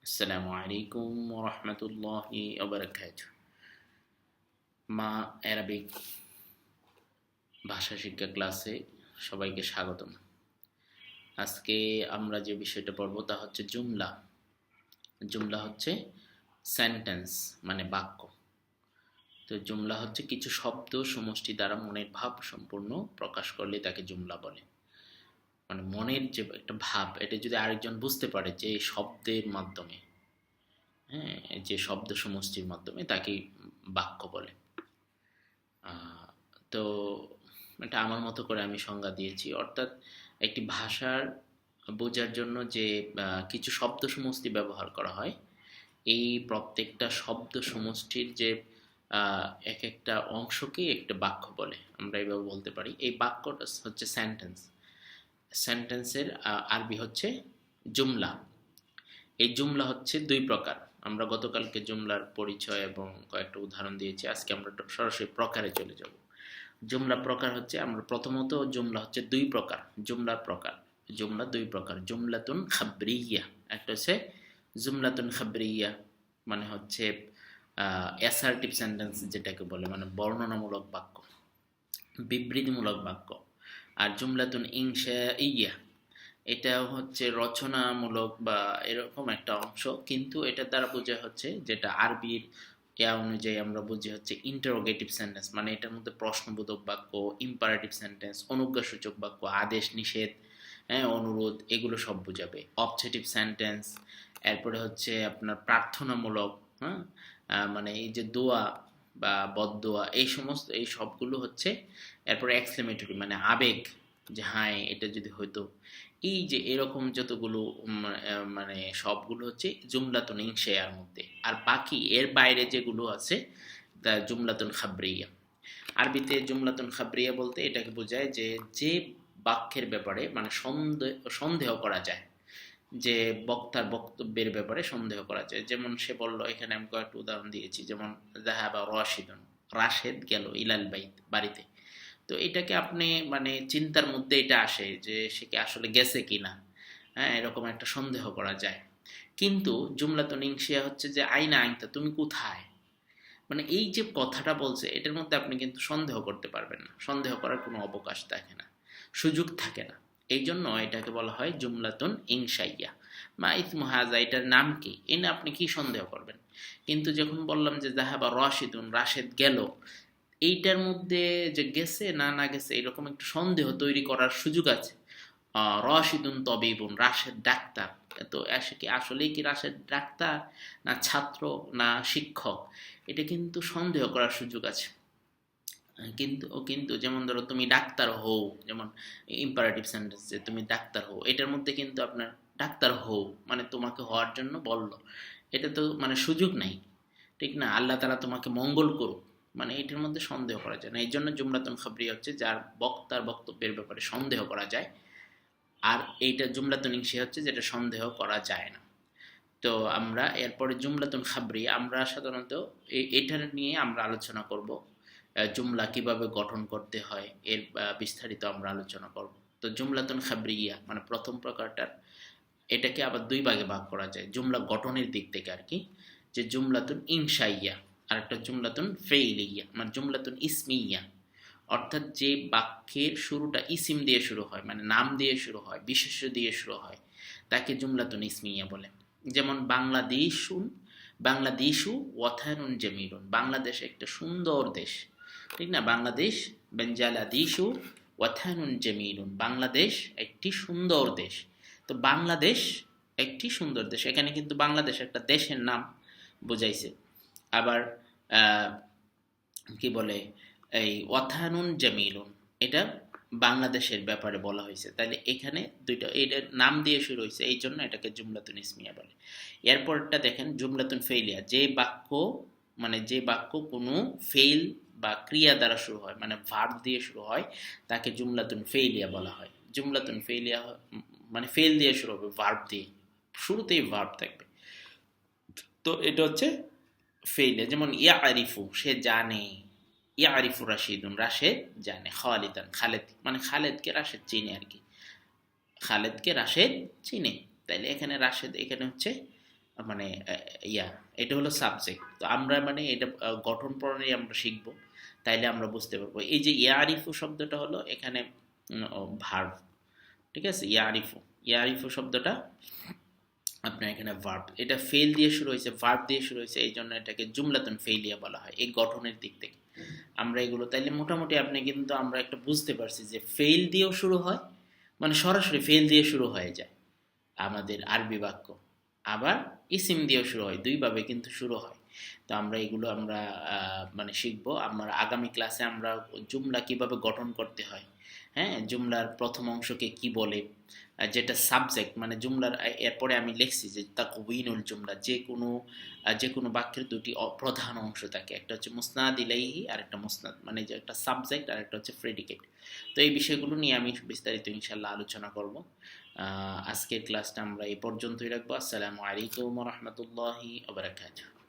আসসালামু আলাইকুম ওয়া রাহমাতুল্লাহি ওয়া বারাকাতুহু। মা অ্যারাবিক ভাষা শিক্ষা ক্লাসে সবাইকে স্বাগতম। আজকে আমরা যে বিষয়টা পড়ব তা হচ্ছে জুমলা। জুমলা হচ্ছে সেন্টেন্স মানে বাক্য। তো জুমলা হচ্ছে কিছু শব্দ সমষ্টি দ্বারা মনের ভাব সম্পূর্ণ প্রকাশ করলে তাকে জুমলা বলে। মানে মনের যে একটা ভাব এটা যদি আরেকজন বুঝতে পারে যে শব্দের মাধ্যমে, হ্যাঁ, যে শব্দ সমষ্টির মাধ্যমে তাকে বাক্য বলে। আহ, তো এটা আমার মতো করে আমি সংজ্ঞা দিয়েছি, অর্থাৎ একটি ভাষার বোঝার জন্য যে কিছু শব্দ সমষ্টি ব্যবহার করা হয়, এই প্রত্যেকটা শব্দ সমষ্টির যে এক একটা অংশকে একটা বাক্য বলে, আমরা এভাবে বলতে পারি। এই বাক্যটা হচ্ছে সেন্টেন্স। সেন্টেন্সের আরবি হচ্ছে জুমলা। এই জুমলা হচ্ছে দুই প্রকার। আমরা গতকালকে জুমলার পরিচয় এবং কয়েকটা উদাহরণ দিয়েছি, আজকে আমরা সরাসরি প্রকারে চলে যাব। জুমলা প্রকার হচ্ছে, আমরা প্রথমত জুমলা হচ্ছে দুই প্রকার। জুমলার প্রকার, জুমলা দুই প্রকার। জুমলাতুন খাবরিয়া, একটা হচ্ছে জুমলাতুন খাবরিয়া, মানে হচ্ছে অ্যাসার্টিভ সেন্টেন্স যেটাকে বলে, মানে বর্ণনামূলক বাক্য, বিবৃতিমূলক বাক্য। আর জুমলাতুন ইনশাইয়া, এটা হচ্ছে রচনামূলক বা এরকম একটা অংশ, কিন্তু এটার দ্বারা বোঝা হচ্ছে, যেটা আরবির অনুযায়ী আমরা বুঝি হচ্ছে ইন্টারোগেটিভ সেন্টেন্স, মানে এটার মধ্যে প্রশ্নবোধক বাক্য, ইম্পারেটিভ সেন্টেন্স, অনুজ্ঞাসূচক বাক্য, আদেশ নিষেধ, হ্যাঁ, অনুরোধ, এগুলো সব বোঝাবে। অবজেক্টিভ সেন্টেন্স, এরপরে হচ্ছে আপনার প্রার্থনামূলক, হ্যাঁ, মানে এই যে দোয়া বা বদদোয়া, এই সমস্ত এই সবগুলো হচ্ছে। এরপরে এক্সক্লেমেটরি মানে আবেগ, যে হ্যাঁ এটা যদি হইতো, এই যে এরকম যতগুলো মানে সবগুলো হচ্ছে জুমলাতুন ইনশাইয়ার মধ্যে। আর বাকি এর বাইরে যেগুলো আছে তা জুমলাতুন খাবরিয়া। আরবিতে জুমলাতুন খাবরিয়া বলতে এটাকে বোঝায় যে যে বাক্যের ব্যাপারে মানে সন্দেহ সন্দেহ করা যায়, যে বক্তার বক্তব্যের ব্যাপারে সন্দেহ করা যায়। যেমন সে বলল, এখানে আমি কয়েকটা উদাহরণ দিয়েছি, যেমন যাহাবা রাশিদুন, রাশেদ গেল ইলাল বাইত, বাড়িতে। তো এটাকে আপনি মানে চিন্তার মধ্যে এটা আসে যে সে কি আসলে গেছে কিনা, হ্যাঁ, এরকম একটা সন্দেহ করা যায়। কিন্তু জুমলাতুন ইনশিয়া হচ্ছে যে আইনা আইনতা, তুমি কোথায়, মানে এই যে কথাটা বলছে এটার মধ্যে আপনি কিন্তু সন্দেহ করতে পারবেন না, সন্দেহ করার কোনো অবকাশ থাকে না, সুযোগ থাকে না। এই জন্য এটাকে বলা হয় জুমলাতুন ইনশাইয়া। মা ইসমু হাজা, এটার নাম কি, এ না আপনি কি সন্দেহ করবেন। কিন্তু যখন বললাম যে জাহাবা রাশিদুন, রাশেদ গেল, এইটার মধ্যে যে গেছে না না গেছে এরকম একটু সন্দেহ তৈরি করার সুযোগ আছে। রশিদুন তবিবুন, রাশেদ ডাক্তার। তো সে কি আসলেই কি রাশেদ ডাক্তার, না ছাত্র, না শিক্ষক, এটা কিন্তু সন্দেহ করার সুযোগ আছে। কিন্তু কিন্তু যেমন ধরো তুমি ডাক্তার হও, যেমন ইম্পারেটিভ সেন্টেন্স, যে তুমি ডাক্তার হও, এটার মধ্যে কিন্তু আপনার ডাক্তার হও মানে তোমাকে হওয়ার জন্য বলল, এটা তো মানে সুযোগ নাই, ঠিক না? আল্লাহ তাআলা তোমাকে মঙ্গল করুক, মানে এটার মধ্যে সন্দেহ করা যায় না। এই জন্য জুমলাতুন খাবরি হচ্ছে যার বক্তার বক্তব্যের ব্যাপারে সন্দেহ করা যায়। আর এইটা জুমলাতুন ইনশিয়া হচ্ছে যেটা সন্দেহ করা যায় না। তো আমরা এরপরে জুমলাতুন খাবরি, আমরা সাধারণত এটার নিয়ে আমরা আলোচনা করব। জুমলা কিভাবে গঠন করতে হয় এর বিস্তারিত আমরা আলোচনা করব। তো জুমলাতুন খাবরিয়া মানে প্রথম প্রকারটার, এটাকে আবার দুই ভাগে ভাগ করা যায় জুমলা গঠনের দিক থেকে আর কি, যে জুমলাতুন ইনশাইয়া আর একটা জুমলাতুন ফেইলিয়া, মানে জুমলাতুন ইসমিয়া। অর্থাৎ যে বাক্যের শুরুটা ইসিম দিয়ে শুরু হয়, মানে নাম দিয়ে শুরু হয়, বিশেষ্য দিয়ে শুরু হয়, তাকে জুমলাতুন ইসমিয়া বলে। যেমন বাংলাদেশুন, বাংলাদেশু ওয়াথানুন জামিলুন, বাংলাদেশ একটা সুন্দর দেশ, ঠিক না? বাংলাদেশ, বেঞ্জালাদেশু ওয়াথানুন জামিলুন, বাংলাদেশ একটি সুন্দর দেশ। তো বাংলাদেশ একটি সুন্দর দেশ, এখানে কিন্তু বাংলাদেশ একটা দেশের নাম বোঝাইছে। আবার আহ, কি বলে, এই ওয়াথানুন জামিলুন, এটা বাংলাদেশের ব্যাপারে বলা হয়েছে, তাহলে এখানে দুইটা এটার নাম দিয়ে শুরু হয়েছে, এই জন্য এটাকে জুমলাতুন ইসমিয়া বলে। এরপরটা দেখেন জুমলাতুন ফেইলিয়া, যে বাক্য মানে যে বাক্য কোনো ফেইল বা ক্রিয়া দ্বারা শুরু হয়, মানে ভার্ব দিয়ে শুরু হয়, তাকে জুমলাতুন ফেইলিয়া বলা হয়। জুমলাতুন ফেইলিয়া মানে ফেল দিয়ে শুরু হবে, ভার্ব দিয়ে, শুরুতেই ভার্ব থাকবে। তো এটা হচ্ছে ফেইলিয়া। যেমন ইয়া আরিফু, সে জানে, ইয়া আরিফু রাশিদুন, রাশেদ জানে, খালিদান, খালেদ মানে খালেদকে রাশেদ চিনে আর কি, খালেদকে রাশেদ চিনে। তাইলে এখানে রাশেদ এখানে হচ্ছে মানে ইয়া এটা হলো সাবজেক্ট। তো আমরা মানে এটা গঠন প্রণালী আমরা শিখব, তাইলে আমরা বুঝতে পারবো। এই যে ইয়ারিফু শব্দটা হলো এখানে ভার্ব, ঠিক আছে। ইয়ারিফু, ইয়ারিফু শব্দটা আপনার এখানে ভার্ব, এটা ফেল দিয়ে শুরু হয়েছে, ভার্ব দিয়ে শুরু হয়েছে, এই জন্য এটাকে জুমলাতুন ফেইলিয়া বলা হয় এই গঠনের দিক থেকে। আমরা এগুলো তাইলে মোটামুটি আপনি কিন্তু আমরা একটা বুঝতে পারছি যে ফেল দিয়েও শুরু হয়, মানে সরাসরি ফেল দিয়ে শুরু হয়ে যায় আমাদের আরবি বাক্য, আবার ইসিম দিয়েও শুরু হয়, দুইভাবে কিন্তু শুরু হয়। তো আমরা এগুলো আমরা মানে শিখবো। আমরা আগামী ক্লাসে আমরা জুমলা কিভাবে গঠন করতে হয়, হ্যাঁ, জুমলার প্রথম অংশকে কি বলে, যেটা সাবজেক্ট মানে জুমলার এরপরে আমি লিখছি যে তাকউইনুল জুমলা, যে কোনো বাক্যের দুটি প্রধান অংশ থাকে, একটা হচ্ছে মুসনাদ ইলাইহি আর একটা মুসনাদ, মানে যে একটা সাবজেক্ট আর একটা হচ্ছে প্রেডিকেট। তো এই বিষয়গুলো নিয়ে আমি বিস্তারিত ইনশাল্লাহ আলোচনা করব। আজকের ক্লাসটা আমরা এই পর্যন্তই রাখবো। আসসালামু আলাইকুম ওয়া রাহমাতুল্লাহি ওয়া বারাকাতুহু।